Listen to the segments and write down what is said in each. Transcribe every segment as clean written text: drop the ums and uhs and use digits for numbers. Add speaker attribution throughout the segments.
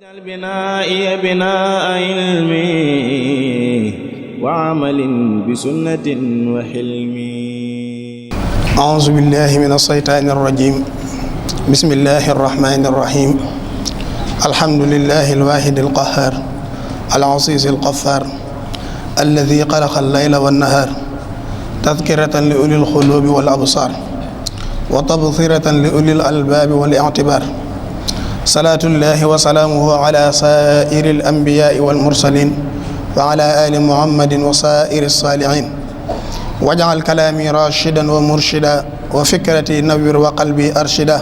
Speaker 1: واجعل بنائي بناء علم وعمل بسنة وحلم.
Speaker 2: أعوذ بالله من الشيطان الرجيم. بسم الله الرحمن الرحيم. الحمد لله الواحد القهار العزيز الغفار الذي خلق الليل والنهار تذكرة لأولي القلوب والأبصار وتبصرة لأولي الألباب والاعتبار. صلاة الله وسلامه على سائر الأنبياء والمرسلين وعلى آل محمد وسائر الصالحين. واجعل كلامي راشدا ومرشدا وفكرتي نور وقلبي أرشدا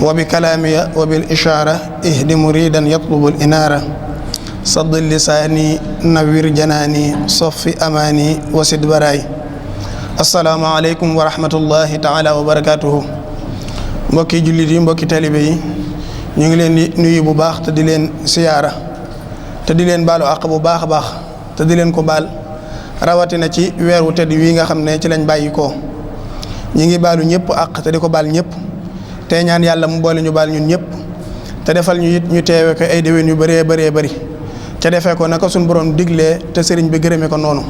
Speaker 2: وبكلامي وبالإشارة اهد مريدا يطلب الإنارة صد لساني نور جناني صف أماني وسد براي. السلام عليكم ورحمة الله تعالى وبركاته. mbokki jullit yi mbokki talibe yi ñu ngi leen di nuyu bu baax te di leen siyaara te di leen baalu àq bu baax a baax te di leen ko baal rawatina ci weeru tedd wi nga xam ne ci lañ bàyyi ko ñi ngi baalu ñëpp àq te di ko baal ñëpp te ñaan yàlla mu boole ñu baal ñun ñëpp te defal ñu it ñu teewe ko ay déwén yu bëree bëri ca defee ko naka suñ borom diglee te sëriñ bi gërëme ko noonu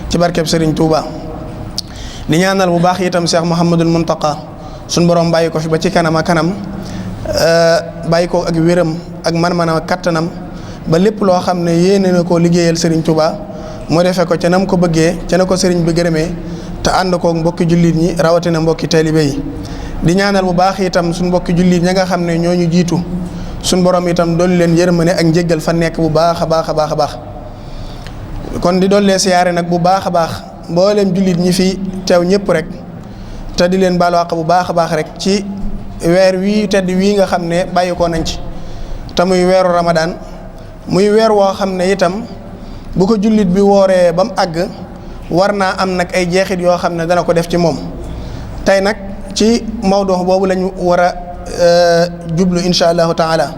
Speaker 2: ci barkeb sëriñ Touba. di ñaanal bu baax itam Cheikh Mouhamadul Muntaqa suñ borom bàyyi ko fi ba ci kanam ak kanam bàyyi ko ak wéram ak man-manam ak kattanam ba lépp loo xam ne yéene na koo liggéeyal Serigne Touba mu defee ko ca nam ko bëggee ca na ko Serigne bi gërëmee te ànd koog mbokki jullit ñi rawatina mbokki taalibe yi. di ñaanal bu baax itam suñ mbokki jullit ña nga xam ne ñoo ñu jiitu suñ borom itam doon leen yërmande ak njéggal fa nekk bu baax a baax. kon di dollee siyaare nag bu baax a baax mboolem jullit ñi fi teew ñëpp rek. te di leen baalu àq bu baax a baax rek ci weer wii tedd wii nga xam ne bàyyi ko nañ ci te muy weeru Ramadan muy weer woo xam ne itam bu ko jullit bi wooree ba mu àgg war naa am nag ay jeexit yoo xam ne dana ko def ci moom. tey nag ci mawdu boobu lañu war a jublu incha allahu taala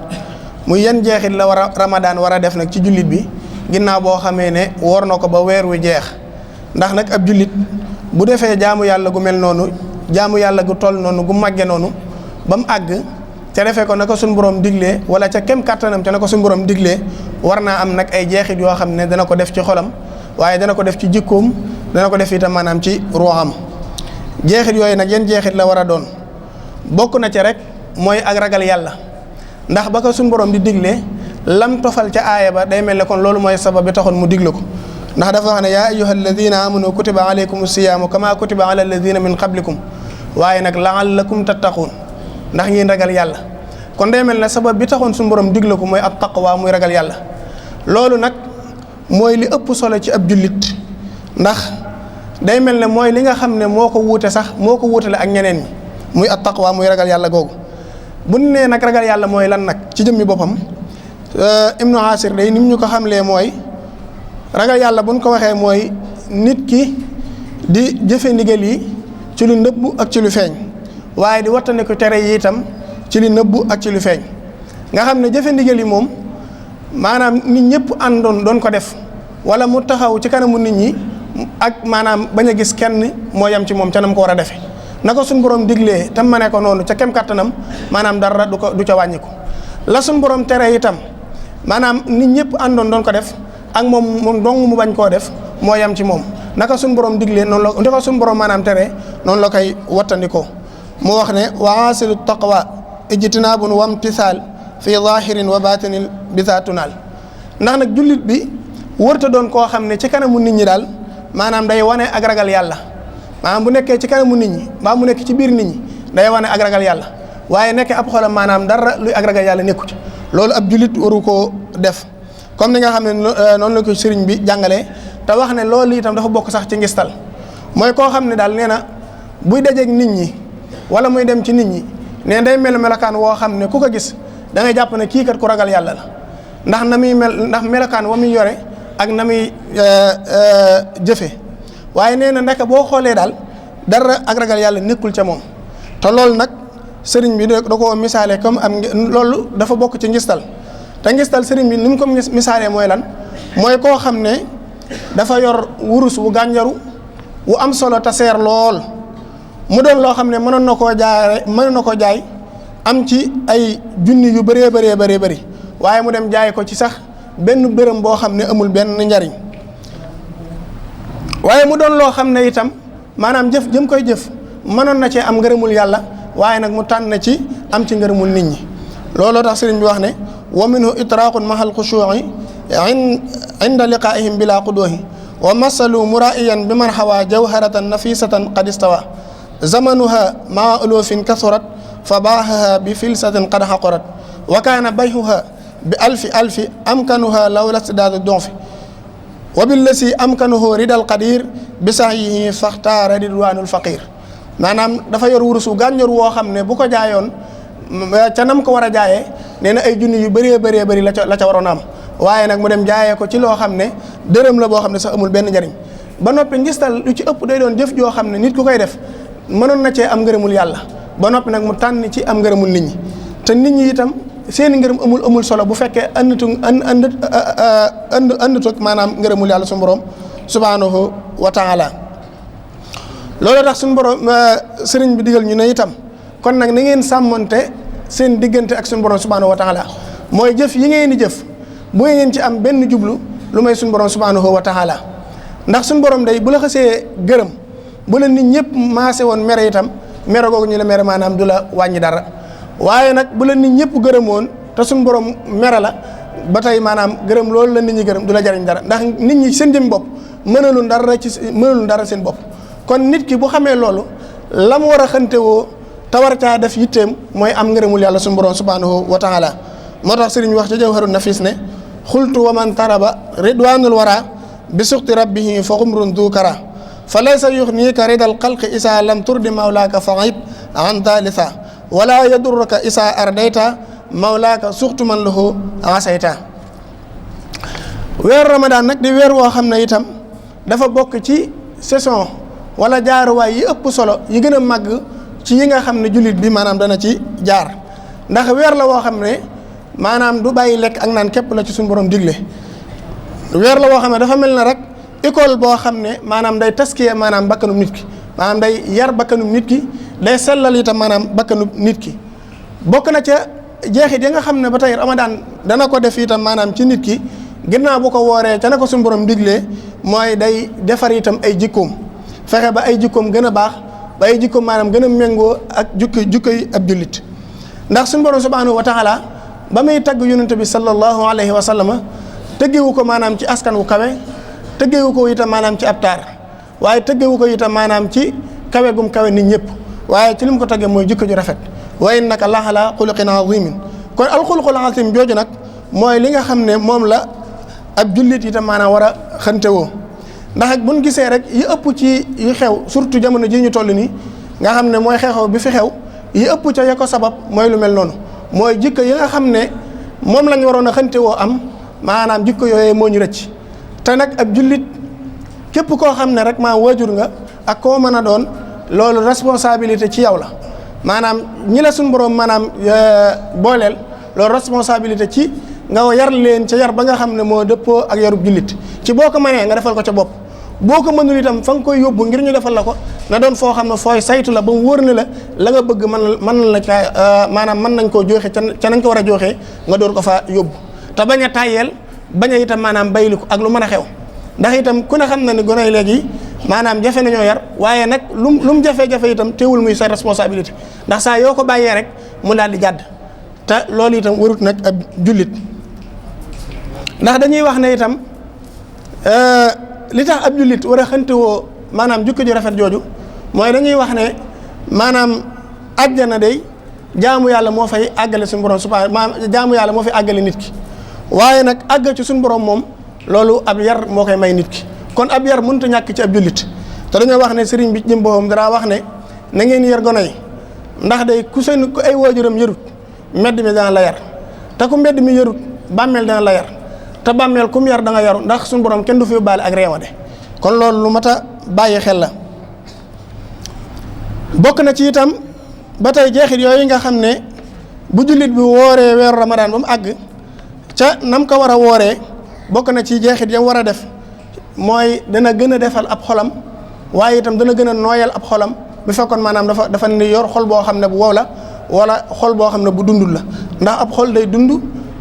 Speaker 2: muy yan jeexit la war a Ramadan war a def nag ci jullit bi ginnaaw boo xamee ne woor na ko ba weer wi jeex ndax nag ab jullit bu defee jaamu yàlla gu mel noonu jaamu yàlla gu toll noonu gu màgge noonu ba mu àgg ca defee ko na ko suñu borom diglee wala ca kem kàttanam ca na ko suñu borom diglee war naa am nag ay jeexit yoo xam ne dana ko def ci xolam waaye dana ko def ci jikkoom dana ko def itam maanaam ci ruuxam. jeexit yooyu nag yan jeexit la war a doon bokk na ca rek mooy ak ragal yàlla ndax ba ko suñu borom di diglee lam tofal ca aaya ba day mel ne kon loolu mooy sabab bi taxoon mu digle ko. ndax dafa wax ne yaa ayyuha alladina amanu kutiba alaykum siyaamu kama kutiba ala alladina min qablikum waaye nag laallakum tattaquun ndax ngeen ragal yàlla kon day mel ne sabab bi taxoon suñu borom digle ko mooy at taqwa muy ragal yàlla. loolu nag mooy li ëpp solo ci ab jullit ndax day mel ne mooy li nga xam ne moo ko wuute sax moo ko wuutale ak ñeneen ñi muy at taqwa muy ragal yàlla googu. bu nee nag ragal yàlla mooy lan nag ci jëmmi boppam Ibnu Asir day ni mu ñu ko xamlee mooy. ragal yàlla buñ ko waxee mooy nit ki di jëfe ndigal yi ci lu nëbbu ak ci lu feeñ waaye di wattandiku tere yi itam ci lu nëbbu ak ci lu feeñ nga xam ne jëfe ndigal yi moom maanaam nit ñëpp àndoon doon ko def wala mu taxaw ci kanamu nit ñi ak maanaam bañ a gis kenn moo yem ci moom ca nam ko war a defe na ko suñ borom diglee tam ma ne ko noonu ca kem kattanam maanaam dara du ca wàññiku la suñ borom tere itam maanaam nit ñëpp àndoon doon ko def ak moom dong mu bañ koo def moo yam ci moom naka suñ borom diglee noonu la naka suñ borom maanaam tere noonu la koy wattandikoo mu wax ne wa asilu taqwa ijtinaabun wa imtisaal fi zahirin wa batinin bisatunaal ndax nag jullit bi wërta doon koo xam ne ci kanamu nit ñi daal maanaam day wane ak ragal yàlla maanaam bu nekkee ci kanamu nit ñi mbaa mu nekk ci biir nit ñi day wane ak ragal yàlla waaye nekkee ab xolam maanaam dara luy ak ragal yàlla nekku ci loolu ab jullit waru koo def. comme ni nga xam ne noonu la ko sëriñ bi jàngalee te wax ne loolu itam dafa bokk sax ci ngistal mooy koo xam ne daal nee na buy dajeeg nit ñi wala muy dem ci nit ñi nee day melokaan woo xam ne ku ko gis da ngay jàpp ne kii kat ku ragal yàlla la ndax na muy ndax melokaan wa muy yore ak na muy jëfe waaye nee na ndek boo xoolee daal dara ak ragal yàlla nekkul ca moom te loolu nag sëriñ bi da ko misaale comme am loolu dafa bokk ci ngistal te ngistal sëriñ bi ni mu ko misaalee mooy lan mooy koo xam ne dafa yor wurus wu gànjaru wu am solo te seer lool mu doon loo xam ne mënoon na koo jaay am ci ay junni yu bëree bëri waaye mu dem jaay ko ci sax benn bërëm boo xam ne amul benn njariñ. waaye mu doon loo xam ne itam maanaam jëf jëm koy jëf mënoon na cee am ngërëmul yàlla waaye nag mu tànn ci am ci ngërëmul nit ñi. looloo tax sëriñ bi wax ne wa minhu itraaqun mahal xushuu'i inda liqaa'ihim bila quduuhi wa masalu muraa'iyan bi man xawaa jawharatan nafisatan qad istawa zamanuha maa ulufin kasurat fa baaxaha bi filsatin qad xaqarat wa kaana bayhuha bi alfi amkanuha lawla stidaadu donfi wa billasi amkanuhu ridal qadir bi sahyihi faxtaara ridwaanul faqir. maanaam dafa yor wurusu gànjoor woo xam ne bu ko jaayoon ca nam ko war a jaayee nee na ay junni yu bëree bëri la ca waroon a am waaye nag mu dem jaayee ko ci loo xam ne dërëm la boo xam ne sax amul benn njariñ ba noppi ngistal lu ci ëpp day doon jëf joo xam ne nit ku koy def mënoon na cee am ngërëmul yàlla ba noppi nag mu tànn ci am ngërëmul nit ñi te nit ñi itam seeni ngërëm amul solo bu fekkee àndut maanaam ngërëmul yàlla suñu borom subhanahu wa taala. loolu tax suñu borom sëriñ bi digal ñu ne itam kon nag na ngeen sàmmonte seen diggante ak suñu borom subhanahu wa taala mooy jëf yi ngeen di jëf bu ngeen ci am benn jublu lu may suñu borom subhanahu wa taala ndax suñu borom day bu la xasee gërëm bu la nit ñëpp maase woon mere itam mere googu ñu la mere maanaam du la wàññi dara waaye nag bu la nit ñëpp gërëmoon te suñu borom mere la ba tey maanaam gërëm loolu la nit ñi gërëm du la jariñ dara ndax nit ñi seen jëm bopp mënalul dara seen bopp. kon nit ki bu xamee loolu la mu war a xantewoo te war caa def yitteem mooy am ngërëmul yàlla suñu borom subhanahu wa taala moo tax sëriñ wax ci jawharun nafis ne xultu wa man taraba ridwanul wara bi suxti rabbihi fa xumrun dukara fa laysa yuxniika ridal xalqi isa lam turdi mawlaaka fa ayib an thalitha wala yadurruka isa ardayta mawlaaka suxtu man lahu asayta. weer ramadan nag di weer woo xam ne itam dafa bokk ci saison wala jaaruwaay yi ëpp solo yi gën a màgg ci yi nga xam ne jullit bi maanaam dana ci jaar ndax weer la woo xam ne maanaam du bàyyi lekk ak naan képp la ci suñu borom digle. weer la woo xam ne dafa mel na rek école boo xam ne maanaam day taskiye maanaam bakkanum nit ki maanaam day yar bakkanum nit ki day sellal itam maanaam bakkanum nit ki. bokk na ca jeexit yi nga xam ne ba tey ramadan dana ko def itam maanaam ci nit ki ginnaaw bu ko wooree ca na ko suñu borom diglee mooy day defar itam ay jikkoom fexe ba ay jikkoom gën a baax ba ay jikkoom maanaam gën a méngoo ak jukkoy ab jullit. ndax suñu borom subhanahu wa taala ba muy tagg yonent bi sallallahu alayhi wa sallama tëggewu ko maanaam ci askan wu kawe tëggewu ko itam maanaam ci ab taar waaye tëggewu ko itam maanaam ci kawe gum kawe nit ñëpp waaye ci li mu ko taggee mooy jikko ju rafet wa innaka la ala xuluqin azimin. kon alxuluqul azim jooju nag mooy li nga xam ne moom la ab jullit itam maanaam war a xantewoo ndax buñ gisee rek yi ëpp ci yi xew surtout jamono ji ñu toll nii nga xam ne mooy xew bi fi xew yi ëpp ca ya ko sabab mooy lu mel noonu mooy jikko yi nga xam ne moom lañ waroon a xantewoo am maanaam jikko yooyee moo ñu rëcc. te nag ab jullit képp koo xam ne rek maa waajur nga ak koo mën a doon loolu responsabilité ci yow la maanaam ñi la suñu borom maanaam booleel loolu responsabilité ci nga yar leen ca yar ba nga xam ne moo dëppoo ak yarub jullit ci boo ko mënee nga defal ko ca bopp boo ko mënul itam fa nga koy yóbbu ngir ñu defal la ko na doon foo xam ne fooy saytu la ba mu wóor ne la nga bëgg mën la ca maanaam mën nañ koo joxe ca nañ ko war a joxee nga door ko fa yóbbu te bañ a tàyyeel bañ a itam maanaam bayliku ak lu mën a xew ndax itam ku ne xam na ne gone yi léegi maanaam jafe nañoo yar waaye nag lu mu jafe-jafe itam teewul muy sa responsabilité ndax saa yoo ko bàyyee rek mu daal di jàdd te loolu itam warut nag ab jullit ndax dañuy wax ne itam li tax ab jullit war a xantewoo maanaam jukko ju rafet jooju mooy dañuy wax ne maanaam àjjana day jaamu yàlla moo fay àggale suñu borom subhaanahu jaamu yàlla moo fay àggale nit ki waaye nag àggal ci suñu borom moom loolu ab yar moo koy may nit ki kon ab yar mënut a ñàkk ci ab jullit te dañoo wax ne sëriñ bi jëm boppam dara wax ne na ngeen yar gone yi ndax day ku ay waajuram yarut mbedd mi dana la yar te ku mbedd mi yarut bàmmeel dana la yar te bàmmeel kum yar da nga yaru ndax suñu borom kenn du fi yóbbaale ak réewade kon loolu lu mat a bàyyi xel la. bokk na ci itam ba tey jeexit yooyu nga xam ne bu jullit bi wooree weeru ramadaan ba mu àgg ca nam ko war a wooree bokk na ci jeexit yam war a def mooy dana gën a defal ab xolam waaye itam dana gën a nooyal ab xolam bu fekkoon maanaam dafa ni yor xol boo xam ne bu wow la wala xol boo xam ne bu dundul la ndax ab xol day dund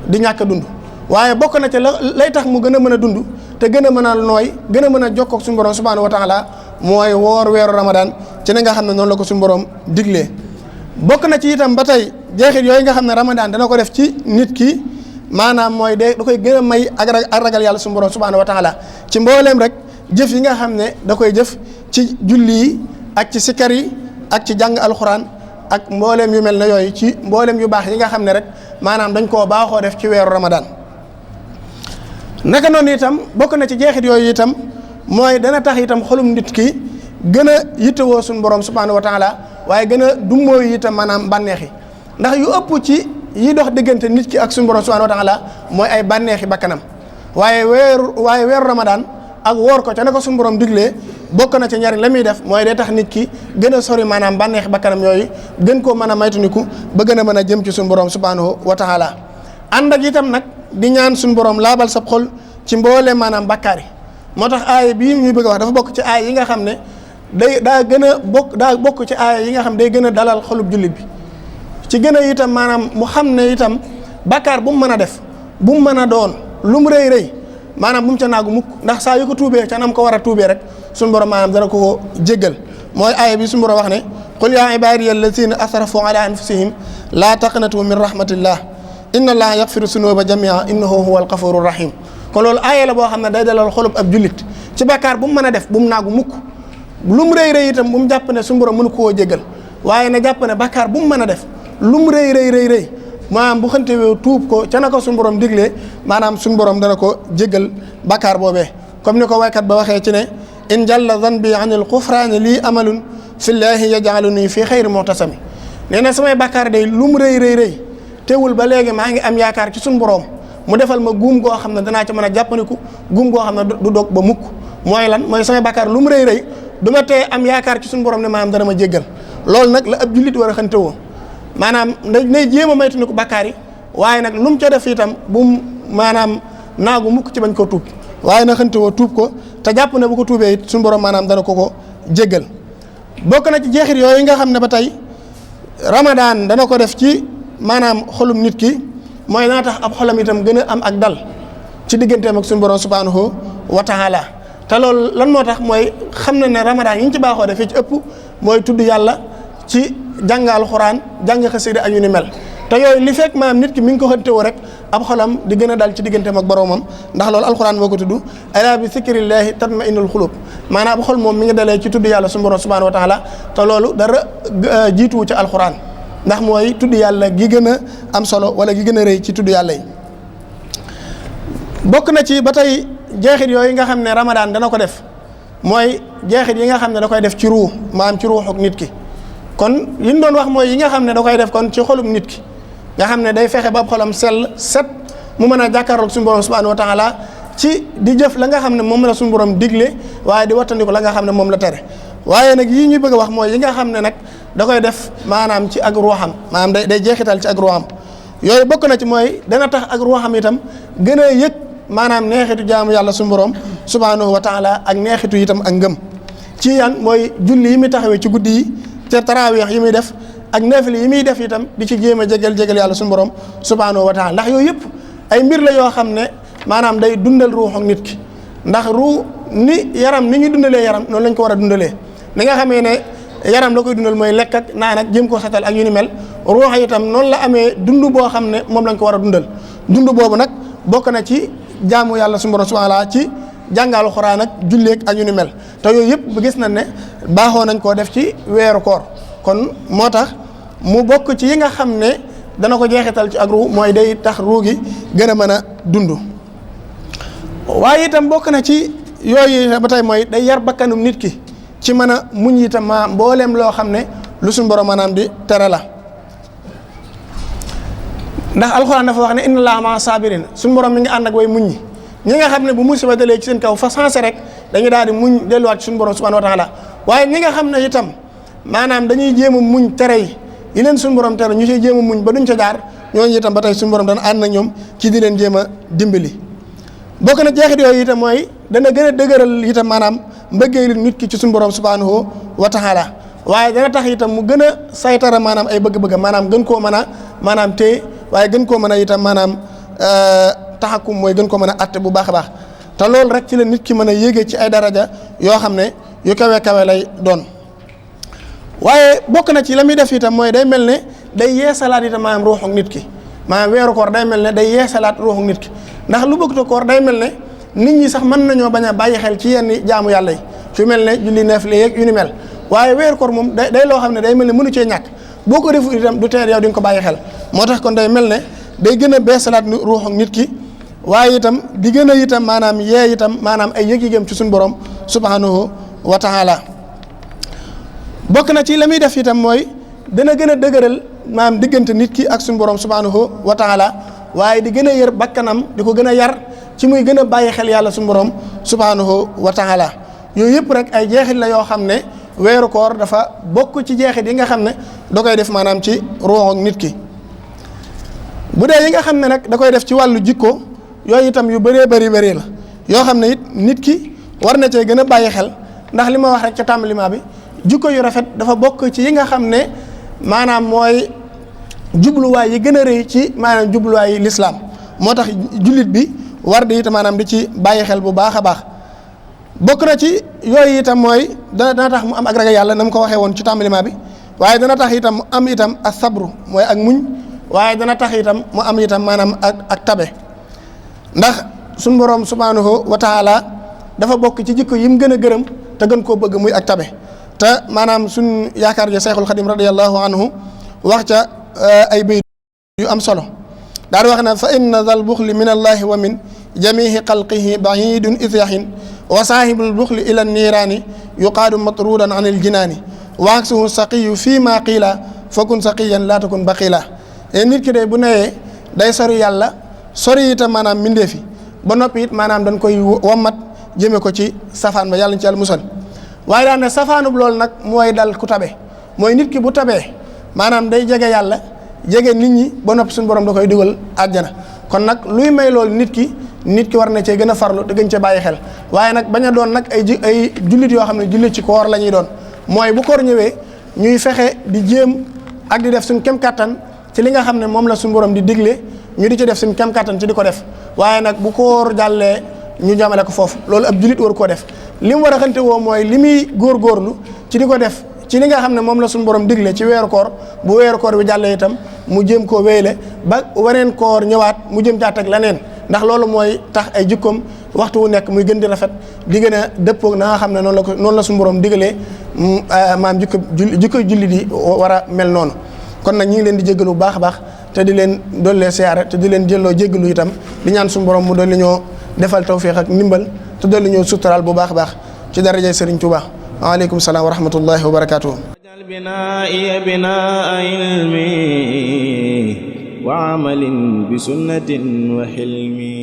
Speaker 2: di ñàkk a dund waaye bokk na ci lay tax mu gën a mën a dund te gën a mën a nooy gën a mën a jokkoo ak suñu borom subhanahu wa taala mooy woor weeru Ramadan ci ni nga xam ne noonu la ko suñu borom diglee. bokk na ci itam ba tey jeexit yooyu nga xam ne Ramadan dana ko def ci nit ki maanaam mooy da koy gën a may ak ragal yàlla suñu borom subhanahu wa taala ci mbooleem rek jëf yi nga xam ne da koy jëf ci julli yi ak ci sikar yi ak ci jàng alxuraan ak mbooleem yu mel ne yooyu ci mbooleem yu baax yi nga xam ne rek maanaam dañ koo baaxoo def ci weeru Ramadan. naka noonu itam bokk na ci jeexit yooyu itam mooy dana tax itam xolum nit ki gën a yittewoo suñu borom subhanahu wa taala waaye gën a dummóoyu itam maanaam bànneexi ndax yu ëpp ci yi dox diggante nit ki ak suñu borom subhanahu wa taala mooy ay bànneexi bakkanam waaye weeru Ramadan ak woor ko ca ne ko suñu borom diglee bokk na ci njariñ la muy def mooy day tax nit ki gën a sori maanaam bànneexi bakkanam yooyu gën koo mën a maytuniku ba gën a mën a jëm ci suñu borom subhanahu wa taala ànd ak itam nag di ñaan suñu borom laabal sa xol ci mboole maanaam bakkaar yi moo tax aaya bii ñuy bëgg a wax dafa bokk ci aaya yi nga xam ne daa bokk ci aaya yi nga xam day gën a dalal xolub jullit bi ci gën a itam maanaam mu xam ne itam bakkaar bu mu mën a def bu mu mën a doon lu mu rëy rëy maanaam bu mu ca naagu mukk ndax saa yu ko tuubee ca nam ko war a tuubee rek suñu borom maanaam dana ko jéggal mooy aaya bi suñu borom wax ne qul yaa ibaadiya allazina asrafu ala anfusihim laa taqnatu min rahmatillah inna allaha yaxfiru sunuba jamia innahu huwa alxafuru rahim kon loolu aaya la boo xam ne day dalal xolub ab jullit ci bakkaar bu mu mën a def bu mu naagu mukk lu mu rëy rëy itam bu mu jàpp ne suñu borom mënu koo jéggal waaye na jàpp ne bakkaar bu mu mën a def lu mu rëy rëy maanaam bu xantewee tuub ko ca na ko suñu borom diglee maanaam suñu borom dana ko jéggal bakkaar boobee comme ni ko waykat ba waxee ci ne in jalla zanbi anil xufraani lii amalun fillaahi yajaluni fii xayri muhtasami nee na samay bakkaar day lu mu rëy teewul ba léegi maa ngi am yaakaar ci suñu borom mu defal ma guum goo xam ne danaa ci mën a jàppandiku guum goo xam ne du dog ba mukk mooy lan mooy samay bakkaar lu mu rëy du ma tee am yaakaar ci suñu borom ne maanaam dana ma jéggal loolu nag la ab jullit war a xantewoo maanaam nay jéem a maytu ni ko bakkaar yi waaye nag lu mu ca def itam bu mu maanaam naagu mukk ci bañ koo tuub waaye na xantewoo tuub ko te jàpp ne bu ko tuubee it suñu borom maanaam dana ko jéggal bokk na ci jeexit yooyu nga xam ne ba tey Ramadan dana ko def ci maanaam xolum nit ki mooy dana tax ab xolam itam gën a am ak dal ci digganteem ak suñu borom subhanahu wa taala te loolu lan moo tax mooy xam na ne Ramadan yi ñu ci baaxoo def fii ci ëpp mooy tudd yàlla ci jàng alxuraan jàng xasida ak yu ni mel te yooyu li fekk maanaam nit ki mi ngi ko xëntewoo rek ab xolam di gën a dal ci digganteem ak boromam ndax loolu alxuraan moo ko tudd alaa bi zikrillahi tatma'innul xulub maanaam ab xol moom mi ngi dalee ci tudd yàlla suñu borom subhanahu wa taala te loolu dara jiituwu ci alxuraan ndax mooy tudd yàlla gi gën a am solo wala gi gën a rëy ci tudd yàlla yi bokk na ci ba tey jeexit yooyu nga xam ne Ramadan dana ko def mooy jeexit yi nga xam ne da koy def ci ruu maanaam ci ruuxuk nit ki kon yi ñu doon wax mooy yi nga xam ne da koy def kon ci xolum nit ki nga xam ne day fexe ba xolam sell set mu mën a jàkkaarloog suñu borom subhanahu wa taala ci di jëf la nga xam ne moom la suñu borom digle waaye di wattandiku la nga xam ne moom la tere waaye nag yii ñuy bëgg a wax mooy yi nga xam ne nag da koy def maanaam ci ak ruuxam maanaam day jeexital ci ak ruuxam yooyu bokk na ci mooy dana tax ak ruuxam itam gën a yëg maanaam neexitu jaamu yàlla suñu borom subhanahu wa taala ak neexitu itam ak ngëm ci yan mooy julli yi muy taxawee ci guddi yi te taraawix yi muy def ak naafila yi muy def itam di ci jéem a jégal yàlla suñu borom subhanahu wa taala ndax yooyu yëpp ay mbir la yoo xam ne maanaam day dundal ruuxu nit ki ndax ni yaram ni ñu dundalee yaram noonu lañ ko war a dundalee ni nga xamee ne yaram la koy dundal mooy lekk ak naan ak jéem ko setal ak yu ni mel ruux itam noonu la amee dund boo xam ne moom lañ ko war a dundal dund boobu nag bokk na ci jaamu yàlla suñu borom subhanahu wa taala ci jàngalu xuraan ak julleeg ak yu ni mel te yooyu yëpp gis nañ ne baaxoo nañ koo def ci weeru koor kon moo tax mu bokk ci yi nga xam ne dana ko jeexital ci ak ruu mooy day tax ruu gi gën a mën a dund waaye itam bokk na ci yooyu ba tey mooy day yar bakkanum nit ki ci mën a muñ itam ma mbooleem loo xam ne lu suñu borom maanaam di tere la ndax alxuraan dafa wax ne inna allaha maa sabirin suñu borom mi ngi ànd ak way muñ ñi nga xam ne bu musiba dalee ci seen kaw fa sensé rek dañuy daal di muñ delluwaat ci suñu borom subhanahu wa taala waaye ñi nga xam ne itam maanaam dañuy jéem a muñ tere yi leen suñu borom tere ñu ciy jéem a muñ ba duñ ca jaar ñooñu itam ba tey suñu borom dana ànd na ñoom ci di leen jéem a dimbali bokk na jeexit yooyu itam mooy dana gën a dëgëral itam maanaam mbëggeelu nit ki ci suñu borom subhanahu wa taala waaye dana tax itam mu gën a saytara maanaam ay bëgg-bëgg maanaam gën koo mën a maanaam téye waaye gën koo mën a itam maanaam taxakum mooy gën ko mën a atte bu baax a baax te loolu rek ci la nit ki mën a yéegee ci ay daraja yoo xam ne yu kawe kawe lay doon. waaye bokk na ci la muy def itam mooy day mel ne day yeesalaat itam maanaam ruuxu nit ki maanaam weeru koor day mel ne day yeesalaat ruuxu nit ki ndax lu bëgg koor day mel ne nit ñi sax mën nañoo bañ a bàyyi xel ci yenn jaamu yàlla yi fi mel ne julli neef li yeeg yu ni mel waaye weeru koor moom day loo xam ne day mel ne mënu cee ñàkk boo ko defu itam du teer yow di nga ko bàyyi xel moo tax kon day mel ne day gën a beesalaat ruuxu nit ki waaye itam di gën a itam maanaam yee itam maanaam ay yëg-yëgam ci suñu borom subhanahu wa taala bokk na ci la muy def itam mooy dana gën a dëgëral maanaam diggante nit ki ak suñu borom subhanahu wa taala waaye di gën a yër bakkanam di ko gën a yar ci muy gën a bàyyi xel yàlla suñu borom subhanahu wa taala yooyu yëpp rek ay jeexit la yoo xam ne weeru koor dafa bokk ci jeexit yi nga xam ne da koy def maanaam ci ruuxu nit ki bu dee yi nga xam ne nag da koy def ci wàllu jikko yooyu itam yu bëree bëri la yoo xam ne it nit ki war na cee gën a bàyyi xel ndax li ma wax rek ca tàmbalima bi jikko yu rafet dafa bokk ci yi nga xam ne maanaam mooy jubluwaay yi gën a rëy ci maanaam jubluwaay yi lislaam moo tax jullit bi war di itam maanaam di ci bàyyi xel bu baax a baax bokk na ci yooyu itam mooy dana tax mu am ak ragal yàlla na mu ko waxee woon ci tàmbalima bi waaye dana tax itam mu am itam ak sabru mooy ak muñ waaye dana tax itam mu am itam maanaam ak tabe ndax suñu borom subhanahu wa taala dafa bokk ci jikko yi mu gën a gërëm te gën koo bëgg muy ak tabe te maanaam suñ yaakaar ja Cheikhul Khadim radiyallahu anhu wax ca ay bayt yu am solo daal wax na fa inna zal buxli min allahi wa min jamihi xalqihi bahidun isyahin wa saahibul buxli ila niiraani yuqaadu matrudan an il jinaani wa aksuhu saqiyu fii ma qiila fakun saqiyan laa takun baqila nit ki day bu newee day sori yàlla sori itam maanaam mbindee fi ba noppi it maanaam dañ koy wommat jëme ko ci safaan ba yàlla ñu ci yàlla musal waaye daan ne safaanub loolu nag mooy dal ku tabe mooy nit ki bu tabee maanaam day jege yàlla jege nit ñi ba noppi suñu borom da koy dugal àjjana kon nag luy may loolu nit ki war na cee gën a farlu te gën cee bàyyi xel waaye nag bañ a doon nag ay jullit yoo xam ne jullit ci koor la ñuy doon mooy bu koor ñëwee ñuy fexe di jéem ak di def suñ kem kattan ci li nga xam ne moom la suñu borom di digle ñu di ci def suñ kem kattan ci di ko def waaye nag bu koor jàllee ñu jamale ko foofu loolu ab jullit war koo def li mu war a xante woo mooy li muy góorgóorlu ci di ko def ci li nga xam ne moom la suñu borom digle ci weeru koor bu weeru koor bi jàllee itam mu jéem koo wéyle ba waneen koor ñëwaat mu jëm caa teg leneen ndax loolu mooy tax ay jikkoom waxtu wu nekk muy gën di rafet di gën a dëppoog na nga xam ne noonu la suñu borom digalee maam jikko jullit yi war a mel noonu kon nag ñu ngi leen di jéggalu bu baax a baax te di leen dollee siyaare te di leen jëlloo jéggalu itam di ñaan suñu borom mu dolli ñoo defal tawfiq ak ndimbal te dolli ñoo suturaal bu baax a baax ci darajay Serigne Touba waaleykum salaam wa rahmatullahi wa barakatuh
Speaker 1: binaa'i binaa'a ilmi wa amalin bi sunnatin wa hilmi